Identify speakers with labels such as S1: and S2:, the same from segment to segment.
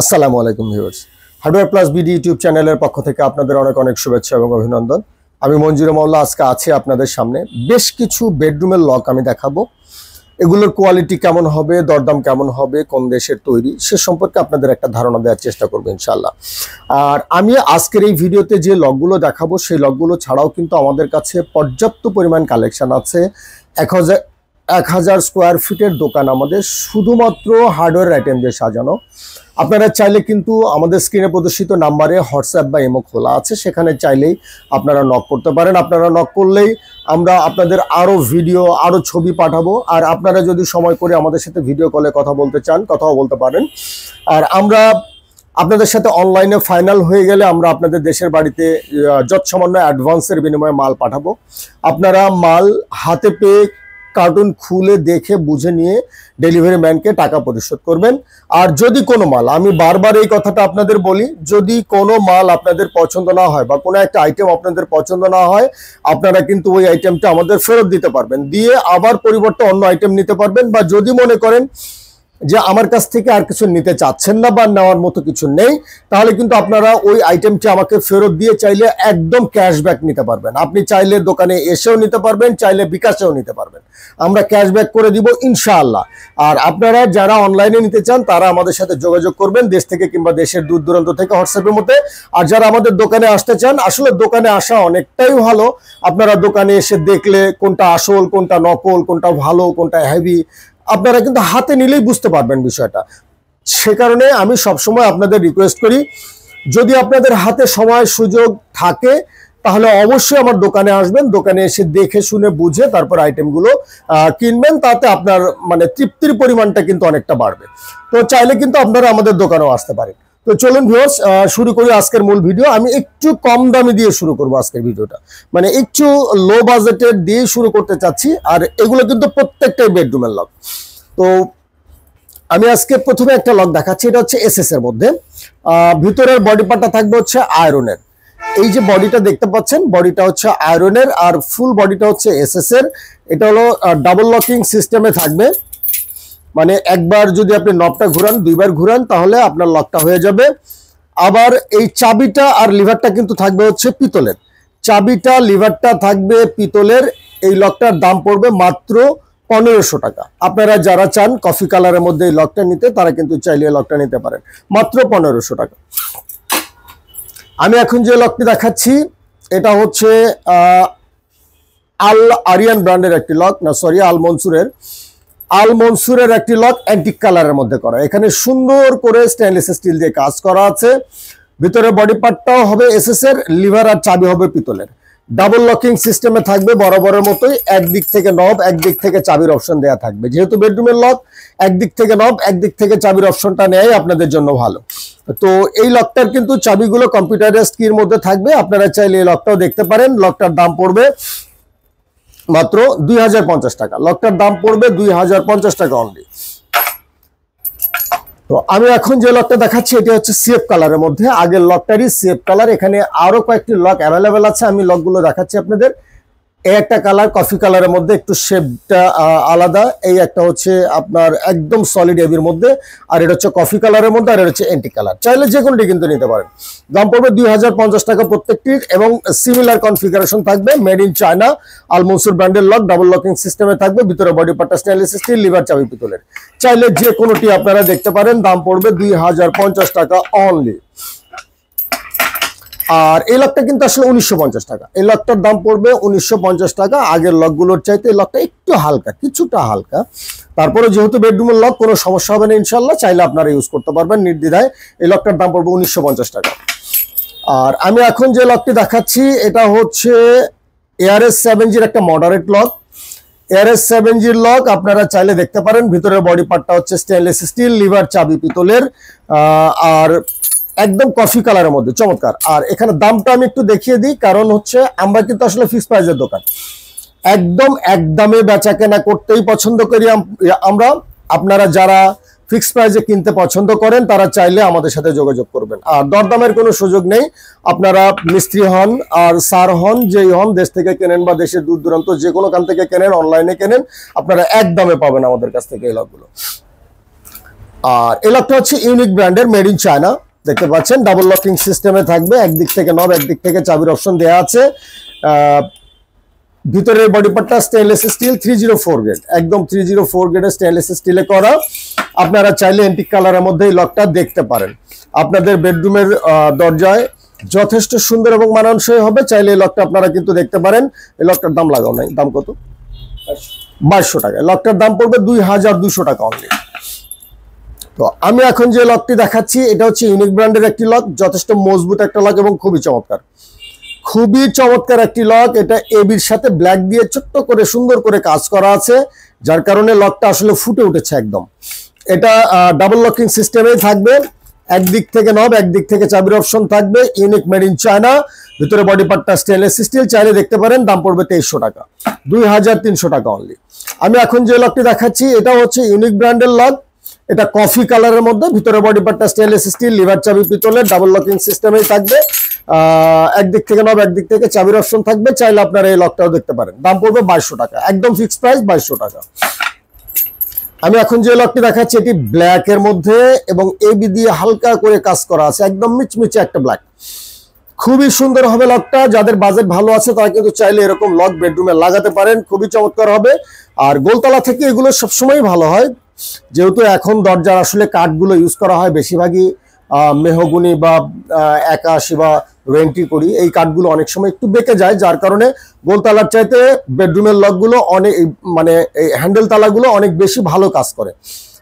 S1: আসসালামু আলাইকুম viewers, hardware plus BD YouTube চ্যানেলের পক্ষ থেকে আপনাদের অনেক অনেক শুভেচ্ছা এবং অভিনন্দন। আমি মঞ্জুর মাওলা আজকে আছি আপনাদের সামনে। বেশ কিছু বেডরুমের লক আমি দেখাবো। এগুলোর কোয়ালিটি কেমন হবে, দরদাম কেমন হবে, কোন দেশের তৈরি, সে সম্পর্কে আপনাদের একটা ধারণা দেওয়ার চেষ্টা করবো ইনশাল্লাহ। আর আমি আজকের এই ভিডিওতে যে লকগুলো দেখাবো সেই লকগুলো ছাড়াও কিন্তু আমাদের কাছে পর্যাপ্ত পরিমাণ কালেকশন আছে। 1000 স্কোয়ার ফিটের দোকান আমাদের, শুধুমাত্র হার্ডওয়্যার আইটেম দিয়ে সাজানো। আপনারা চাইলে কিন্তু আমাদের স্ক্রিনে প্রদর্শিত নাম্বারে হোয়াটসঅ্যাপ বা ইমো খোলা আছে, সেখানে চাইলেই আপনারা নক করতে পারেন। আপনারা নক করলেই আমরা আপনাদের আরও ভিডিও, আরও ছবি পাঠাবো। আর আপনারা যদি সময় করে আমাদের সাথে ভিডিও কলে কথা বলতে চান, কথাও বলতে পারেন। আর আমরা আপনাদের সাথে অনলাইনে ফাইনাল হয়ে গেলে আমরা আপনাদের দেশের বাড়িতে যৎসামান্য অ্যাডভান্সের বিনিময়ে মাল পাঠাবো। আপনারা মাল হাতে পেয়ে কার্টুন খুলে দেখে বুঝে নিয়ে ডেলিভারি ম্যানকে টাকা পরিশোধ করবেন। আর যদি কোনো মাল, আমি বারবার এই কথাটা আপনাদের বলি, যদি কোনো মাল আপনাদের পছন্দ না হয় বা কোনো একটা আইটেম আপনাদের পছন্দ না হয়, আপনারা কিন্তু ওই আইটেমটা আমাদের ফেরত দিতে পারবেন, দিয়ে আবার পরিবর্তে অন্য আইটেম নিতে পারবেন। বা যদি মনে করেন যে আমার কাছ থেকে আর কিছু নিতে চাচ্ছেন না বা নেওয়ার মতো কিছু নেই, তাহলে কিন্তু আপনারা ওই আইটেমটি আমাকে ফেরত দিয়ে চাইলে একদম ক্যাশব্যাক নিতে পারবেন। আপনি চাইলে দোকানে এসেও নিতে পারবেন, চাইলে বিকাশেও নিতে পারবেন, আমরা ক্যাশব্যাক করে দিব ইনশাআল্লাহ। আর আপনারা যারা অনলাইনে নিতে চান তারা আমাদের সাথে যোগাযোগ করবেন, দেশ থেকে কিংবা দেশের দূর দূরান্ত থেকে, হোয়াটসঅ্যাপের মধ্যে। আর যারা আমাদের দোকানে আসতে চান, আসলে দোকানে আসা অনেকটাই ভালো। আপনারা দোকানে এসে দেখলে কোনটা আসল, কোনটা নকল, কোনটা ভালো, কোনটা হেভি, আপনারা কিন্তু হাতে নিলেই বুঝতে পারবেন বিষয়টা। সে কারণে আমি সবসময় আপনাদের রিকোয়েস্ট করি, যদি আপনাদের হাতে সময় সুযোগ থাকে তাহলে অবশ্যই আমার দোকানে আসবেন, দোকানে এসে দেখে শুনে বুঝে তারপর আইটেমগুলো কিনবেন। তাতে আপনার মানে তৃপ্তির পরিমাণটা কিন্তু অনেকটা বাড়বে। তো চাইলে কিন্তু আপনারা আমাদের দোকানেও আসতে পারেন। তো চলুন ভিউয়ার্স, শুরু করি আজকের মূল ভিডিও। আমি একটু কম দামি দিয়ে শুরু করব আজকের ভিডিওটা, মানে একটু লো বাজেটের দিয়ে শুরু করতে চাচ্ছি। আর এগুলো কিন্তু প্রত্যেকটাই বেডরুমের লক। তো আমি আজকে প্রথমে একটা লক দেখাচ্ছি, এটা হচ্ছে এসএস এর মধ্যে। ভিতরের বডি পার্টটা থাকবে হচ্ছে আয়রনের। এই যে বডিটা দেখতে পাচ্ছেন, বডিটা হচ্ছে আয়রনের আর ফুল বডিটা হচ্ছে এসএস এর। এটা হলো ডাবল লকিং সিস্টেমে থাকবে, মানে একবার যদি আপনি নবটা ঘুরান, দুইবার ঘুরান, তাহলে আপনার লকটা হয়ে যাবে। আবার এই চাবিটা আর লিভারটা কিন্তু থাকবে হচ্ছে পিতলের। চাবিটা লিভারটা থাকবে পিতলের। এই লকটার দাম পড়বে মাত্র 1500 টাকা। আপনারা যারা চান কফি কালারের মধ্যে এই লকটা নিতে, তারা কিন্তু চাইলে লকটা নিতে পারেন মাত্র 1500 টাকা। আমি এখন যে লকটি দেখাচ্ছি এটা হচ্ছে আল আরিয়ান ব্র্যান্ডের একটি লক, না সরি, আল মনসুরের একটি লক, অ্যান্টিক কালারের মধ্যে করা। এখানে সুন্দর করে স্টেনলেস স্টিল দিয়ে কাজ করা আছে। ভিতরে বডি পার্টটাও হবে এসএস এর, লিভার আর চাবি হবে পিতলের। ডাবল লকিং সিস্টেমে থাকবে বরাবরের মতোই, একদিক থেকে নব, একদিক থেকে চাবির অপশন দেওয়া থাকবে। যেহেতু বেডরুমের লক, একদিক থেকে নব, একদিক থেকে চাবির অপশনটা নেয় আপনাদের জন্য ভালো। তো এই লকটার কিন্তু চাবিগুলো কম্পিউটারাইজড কির মধ্যে থাকবে। আপনারা চাইলে এই লকটাও দেখতে পারেন। লকটার দাম পড়বে মাত্র 2050 টাকা। লকটার দাম পড়বে 2050 টাকা অনলি। তো আমি এখন যে লকটা দেখাচ্ছি এটা হচ্ছে সিএফ কালারের মধ্যে। আগের লকটারই সিএফ কালার। এখানে আরো কয়েকটি লক অ্যাভেলেবেল আছে, আমি লকগুলো দেখাচ্ছি আপনাদের। এই একটা কালার কফি কালারের মধ্যে, একটু শেপটা আলাদা। এই একটা হচ্ছে আপনার একদম সলিড হেভির মধ্যে, আর এটা হচ্ছে কফি কালারের মধ্যে, আর এটা হচ্ছে অ্যান্টিক কালার। চাইলে যে কোনোটি কিন্তু নিতে পারেন। দাম পড়বে 2050 টাকা প্রত্যেকটির, এবং সিমিলার কনফিগারেশন থাকবে। মেড ইন চায়না, আল মনসুর ব্র্যান্ডের লক, ডাবল লকিং সিস্টেমে থাকবে। ভিতরে বডি পার্টটা স্টেনলেস স্টিল, লিভার চাবি পিতলের। চাইলে যে কোনোটি আপনারা দেখতে পারেন। দাম পড়বে 2050 টাকা অনলি। আর এই লকটা কিন্তু আসলে 1950 টাকা। এই লকটার দাম পড়বে 1950 টাকা। আগের লকগুলোর চাইতে এই লকটা একটু হালকা, কিছুটা হালকা। তারপরে যেহেতু বেডরুমের লক, কোনো সমস্যা হবে না ইনশাল্লাহ, চাইলে আপনারা ইউজ করতে পারবেন নির্দ্বিধায়। এই লকটার দাম পড়বে 1950 টাকা। আর আমি এখন যে লকটি দেখাচ্ছি এটা হচ্ছে ARS 7G'র একটা মডারেট লক। ARS 7G'র লক আপনারা চাইলে দেখতে পারেন। ভিতরের বডি পার্টটা হচ্ছে স্টেনলেস স্টিল, লিভার চাবি পিতলের, আর একদম কফি কালারের মধ্যে, চমৎকার। আর এখানে দামটা আমি একটু দেখিয়ে দিই, কারণ হচ্ছে আমরা কিন্তু আসলে ফিক্সড প্রাইসের দোকান, একদম একদমে বেচা কেনা করতেই পছন্দ করি আমরা। আপনারা যারা ফিক্সড প্রাইসে কিনতে পছন্দ করেন তারা চাইলে আমাদের সাথে যোগাযোগ করবেন। আর দরদামের কোনো সুযোগ নেই। আপনারা মিস্ত্রি হন আর স্যার হন, যেই হন, দেশ থেকে কেনেন বা দেশের দূর দূরান্ত যে কোনো কান থেকে কেনেন, অনলাইনে কেনেন, আপনারা একদমে পাবেন আমাদের কাছ থেকে এই লকগুলো। আর এই লকটা হচ্ছে ইউনিক ব্র্যান্ডের, মেড ইন চায়না। দেখতে পাচ্ছেন ডাবল লকিং সিস্টেমে থাকবে, একদিক থেকে নব একদিক থেকে চাবির অপশন দেওয়া আছে। ভিতরের বডি পার্টটা স্টেনলেস স্টিল 304 গ্রেড, একদম 304 গ্রেডের স্টেনলেস স্টিলে করা। আপনারা চাইলে এন্টিক কালারের মধ্যে এই লকটা দেখতে পারেন। আপনাদের বেডরুমের দরজায় যথেষ্ট সুন্দর এবং মানানসই হবে। চাইলে এই লকটা আপনারা কিন্তু দেখতে পারেন। এই লকটার দাম লাগাও নাই, দাম কত? 2200 টাকা। লকটার দাম পড়বে 2200 টাকা অনলি। তো আমি এখন যে লকটি দেখাচ্ছি এটা হচ্ছে ইউনিক ব্র্যান্ডের একটি লক, যথেষ্ট মজবুত একটা লক এবং খুবই চমৎকার, খুবই চমৎকার একটি লক। এটা এবির সাথে ব্ল্যাক দিয়ে ছোট্ট করে সুন্দর করে কাজ করা আছে, যার কারণে লকটা আসলে ফুটে উঠেছে একদম। এটা ডাবল লকিং সিস্টেমেই থাকবে, একদিক থেকে নব একদিক থেকে চাবির অপশন থাকবে। ইউনিক মেড ইন চায়না, ভিতরে বডি পার্টটা স্টেনলেস স্টিল। চাইলে দেখতে পারেন, দাম পড়বে 2300 টাকা, 2300 টাকা অনলি। আমি এখন যে লকটি দেখাচ্ছি এটা হচ্ছে ইউনিক ব্র্যান্ডের লক। এটা কফি কালারের মধ্যে, ভিতরে বডি পার্টটা স্টেনলেস স্টিল, লিভার চাবি পিতলের, ডাবল লকিং সিস্টেমেই থাকবে। একদিক থেকে নব একদিক থেকে চাবির অপশন থাকবে। চাইলে আপনারা এই লকটাও দেখতে পারেন, দাম পড়বে 2200 টাকা, একদম ফিক্সড প্রাইস 2200 টাকা। আমি এখন যে লকটি দেখাচ্ছি এটি ব্ল্যাক এর মধ্যে এবং এবি দিয়ে হালকা করে কাজ করা আছে, একদম মিচমিচে একটা ব্ল্যাক, খুবই সুন্দর হবে লকটা। যাদের বাজেট ভালো আছে তারা কিন্তু চাইলে এরকম লক বেডরুমে লাগাতে পারেন, খুবই চমৎকার হবে। আর গোলতলা থেকে এগুলো সবসময় ভালো হয়, যেহেতু এখন দরজার আসলে কাঠগুলো ইউজ করা হয় বেশিরভাগই মেহগুনি বা 81 বা রেন্টি করি, এই কাঠগুলো অনেক সময় একটু বেঁকে যায়, যার কারণে গোলতালার চাইতে বেডরুমের লকগুলো অনেক মানে এই হ্যান্ডেল তালাগুলো অনেক বেশি ভালো কাজ করে।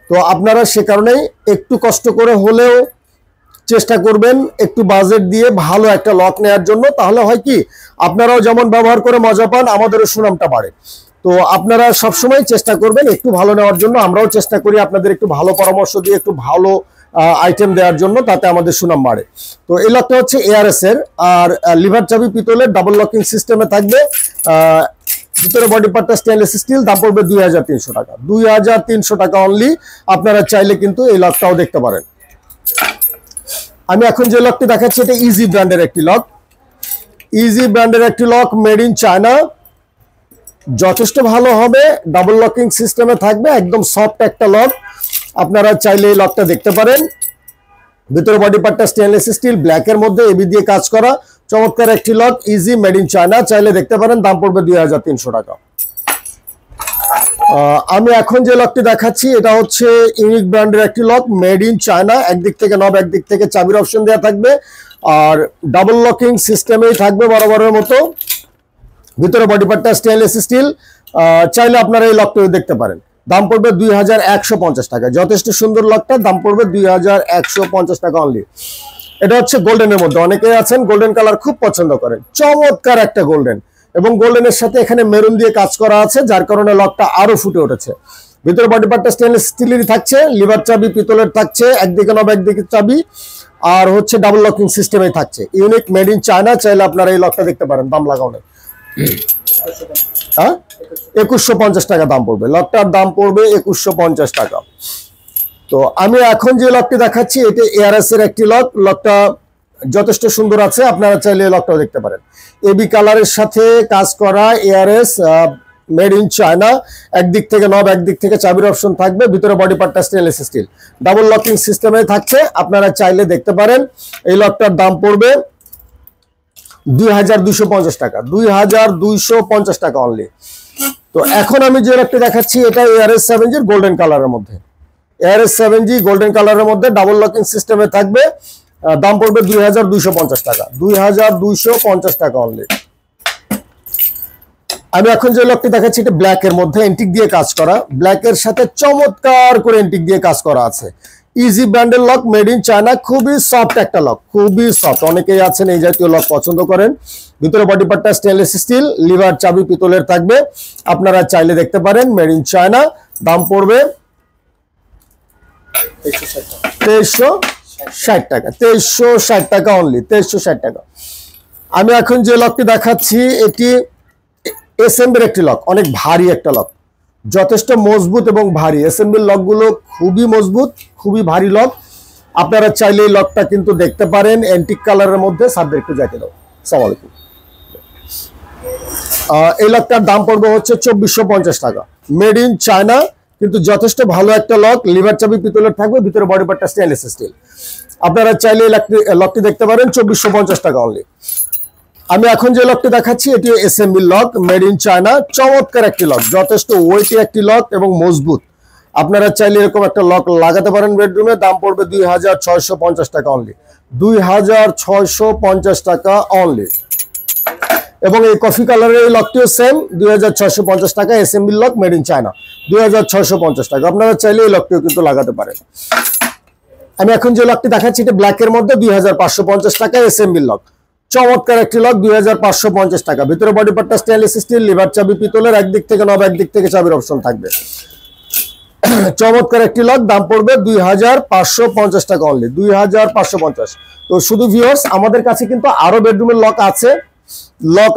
S1: তো আপনারা সে কারণেই একটু কষ্ট করে হলেও চেষ্টা করবেন একটু বাজেট দিয়ে ভালো একটা লক নেওয়ার জন্য। তাহলে হয় কি, আপনারাও যেমন ব্যবহার করে মজা পান, আমাদেরও সুনামটা বাড়ে। তো আপনারা সবসময় চেষ্টা করবেন একটু ভালো নেওয়ার জন্য। আমরাও চেষ্টা করি আপনাদের একটু ভালো পরামর্শ দিয়ে একটু ভালো আইটেম দেওয়ার জন্য, তাতে আমাদের সুনাম বাড়ে। তো এই লকটা হচ্ছে এআরএস এর, আর লিভার চাবি পিতলের, ডাবল লকিং সিস্টেমে থাকবে। ভিতরে বডি পার্টটা স্টেনলেস স্টিল, দাম পড়বে 2300 টাকা, 2300 টাকা অনলি। আপনারা চাইলে কিন্তু এই লকটাও দেখতে পারেন। আমি এখন যে লকটি দেখাচ্ছি এটা ইজি ব্র্যান্ডের একটি লক, ইজি ব্র্যান্ডের একটি লক, মেড ইন চায়না, যথেষ্ট ভালো হবে। ডাবল লকিং সিস্টেমে থাকবে, একদম সফট একটা লক। আপনারা চাইলে এই লকটা দেখতে পারেন। ভিতরে বডি পার্টটা স্টেনলেস স্টিল, ব্ল্যাকের মধ্যে এবি দিয়ে কাজ করা, চমৎকার একটি lock, easy made in China. চাইলে দেখতে পারেন, দাম পড়বে 2300 টাকা। আমি এখন যে লকটি দেখাচ্ছি এটা হচ্ছে ইউনিক ব্র্যান্ডের একটি লক, মেড ইন চায়না, একদিক থেকে নব একদিক থেকে চাবির অপশন দেওয়া থাকবে, আর ডাবল লকিং সিস্টেমেই থাকবে বরাবরের মতো। ভিতরে বডি পার্টটা স্টেনলেস স্টিল। চাইলে আপনারা এই লকটা দেখতে পারেন, দাম পড়বে 2150 টাকা, যথেষ্ট সুন্দর লকটা, দাম পড়বে 2150 টাকা অনলি। এটা হচ্ছে গোল্ডেনের মধ্যে, অনেকেই আছেন গোল্ডেন কালার খুব পছন্দ করেন, চমৎকার একটা গোল্ডেন, এবং গোল্ডেনের সাথে এখানে মেরুন দিয়ে কাজ করা আছে, যার কারণে লকটা আরো ফুটে উঠেছে। ভিতরে বডি পার্টটা স্টেনলেস স্টিলেরই থাকছে, লিভার চাবি পিতলের থাকছে, একদিকে নব একদিকে চাবি, আর হচ্ছে ডাবল লকিং সিস্টেমে থাকছে। Unique made in China. চাইলে আপনারা এই লকটা দেখতে পারেন, দাম লাগাও না, 2150 টাকা দাম পড়বে, লকটার দাম পড়বে 2150 টাকা। তো আমি এখন যে লকটি দেখাচ্ছি এটা এআরএস এর একটি লক, লকটা যথেষ্ট সুন্দর আছে, আপনারা চাইলে এই লকটাও দেখতে পারেন। এবি কালারের সাথে কাজ করা এআরএস, মেড ইন চায়না, একদিক থেকে নব একদিক থেকে চাবির অপশন থাকবে, ভিতরে বডি পার্টটা স্টেনলেস স্টিল, ডাবল লকিং সিস্টেমে থাকছে। আপনারা চাইলে দেখতে পারেন। এই লকটার দাম পড়বে 2250 টাকা, 2250 টাকা অনলি। তো এখন আমি যে লকটি দেখাচ্ছি এটা এআরএস 7G গোল্ডেন কালারের মধ্যে, এআরএস 7G গোল্ডেন কালারের মধ্যে ডাবল লকিং সিস্টেমে থাকবে, দাম পড়বে 2250 টাকা, 2250 টাকা অনলি। আমি এখন যে লকটি দেখাচ্ছি এটা ব্ল্যাক এর মধ্যে, এন্টিক দিয়ে কাজ করা, ব্ল্যাক এর সাথে চমৎকার করে এন্টিক দিয়ে কাজ করা আছে। ইজি ব্র্যান্ডের লক, মেড ইন চায়না, খুবই সফট একটা লক, খুবই সফট। অনেকেই আছেন এই জাতীয় লক পছন্দ করেন। ভিতরে বডি পার্টটা স্টেনলেস স্টিল, লিভার চাবি পিতলের থাকবে। আপনারা চাইলে দেখতে পারেন, মেড ইন চায়না, দাম পড়বে 2360 টাকা, 2360 টাকা অনলি, 2360 টাকা। আমি এখন যে লকটি দেখাচ্ছি এটি এসএমবির একটি লক, অনেক ভারী একটা লক, যথেষ্ট মজবুত এবং ভারী। এসএমবির লকগুলো খুবই মজবুত, খুবই ভারী লক। আপনারা চাইলে এই লকটা কিন্তু দেখতে পারেন, অ্যান্টিক কালারের মধ্যে। সাবজেক্ট একটু যাইতে দাও। আসসালামু আলাইকুম। এই লকটার দাম পড়বে হচ্ছে 2450 টাকা, মেড ইন চায়না, কিন্তু যথেষ্ট ভালো একটা লক, লিভার চাবি পিতলের থাকবে, ভিতরে বডি পার্টটা স্টেনলেস স্টিল। আপনারা চাইলে লকটি দেখতে পারেন 2450 টাকা অনলি। আমি এখন যে লকটি দেখাচ্ছি এটি SMB lock, made in China. চমৎকার একটি লক, যথেষ্ট ওয়েটি একটি লক এবং মজবুত। আপনারা চাইলে এরকম একটা লক লাগাতে পারেন বেডরুমে। দাম পড়বে 2650 টাকা অনলি, 2650 টাকা অনলি। এবং এই কফি কালারের এই লকটিও সেম 2650 টাকা, SMB lock, made in China, 2650 টাকা। আপনারা চাইলে এই লকটিও কিন্তু লাগাতে পারেন। আমি এখন যে লকটি দেখাচ্ছি এটা ব্ল্যাকের মধ্যে 2550 টাকা, এসএমবি লক। চমৎকার একটি লক, 2550 টাকা। ভিতরে বডি পার্টটা স্টেনলেস স্টিল, লিভার চাবি পিতলের, একদিক থেকে নব, একদিক থেকে চাবির অপশন থাকবে। চমৎকার একটি লক, দাম পড়বে 2550 টাকা অনলি, 2550। তো শুধু ভিউয়ার্স, আমাদের কাছে কিন্তু আরো বেডরুমের লক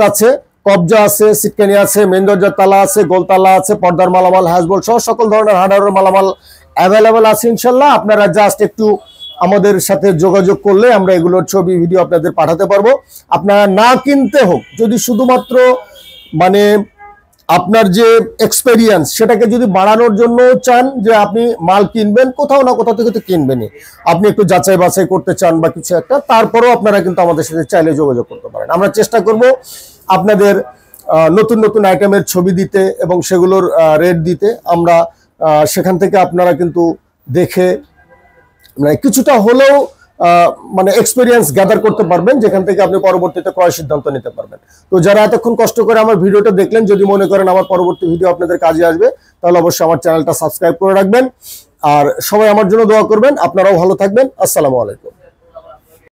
S1: আছে, কবজা আছে, সিটকানি আছে, মেন দরজার তালা আছে, গোলতালা আছে, পর্দার মালামাল, হ্যাজবল সহ সকল ধরনের হার্ডওয়্যারের মালামাল অ্যাভেলেবেল আছে ইনশাল্লাহ। আপনারা জাস্ট একটু আমাদের সাথে যোগাযোগ করলে আমরা এগুলোর ছবি ভিডিও আপনাদের পাঠাতে পারবো। আপনারা না কিনতে হোক, যদি শুধুমাত্র মানে আপনার যে এক্সপেরিয়েন্স সেটাকে যদি বাড়ানোর জন্য চান, যে আপনি মাল কিনবেন কোথাও না কোথাও থেকে তো কিনবেনই, আপনি একটু যাচাই বাছাই করতে চান বা কিছু একটা, তারপরেও আপনারা কিন্তু আমাদের সাথে চাইলে যোগাযোগ করতে পারেন। আমরা চেষ্টা করব আপনাদের নতুন নতুন আইটেমের ছবি দিতে এবং সেগুলোর রেট দিতে। আমরা সেখান থেকে আপনারা কিন্তু দেখে মানে কিছুটা হলেও মানে এক্সপেরিয়েন্স গ্যাদার করতে পারবেন, যেখান থেকে আপনি পরবর্তীতে ক্রয় সিদ্ধান্ত নিতে পারবেন। তো যারা এতক্ষণ কষ্ট করে আমার ভিডিওটা দেখলেন, যদি মনে করেন আমার পরবর্তী ভিডিও আপনাদের কাজে আসবে, তাহলে অবশ্যই আমার চ্যানেলটা সাবস্ক্রাইব করে রাখবেন। আর সবাই আমার জন্য দোয়া করবেন। আপনারাও ভালো থাকবেন। আসসালামু আলাইকুম।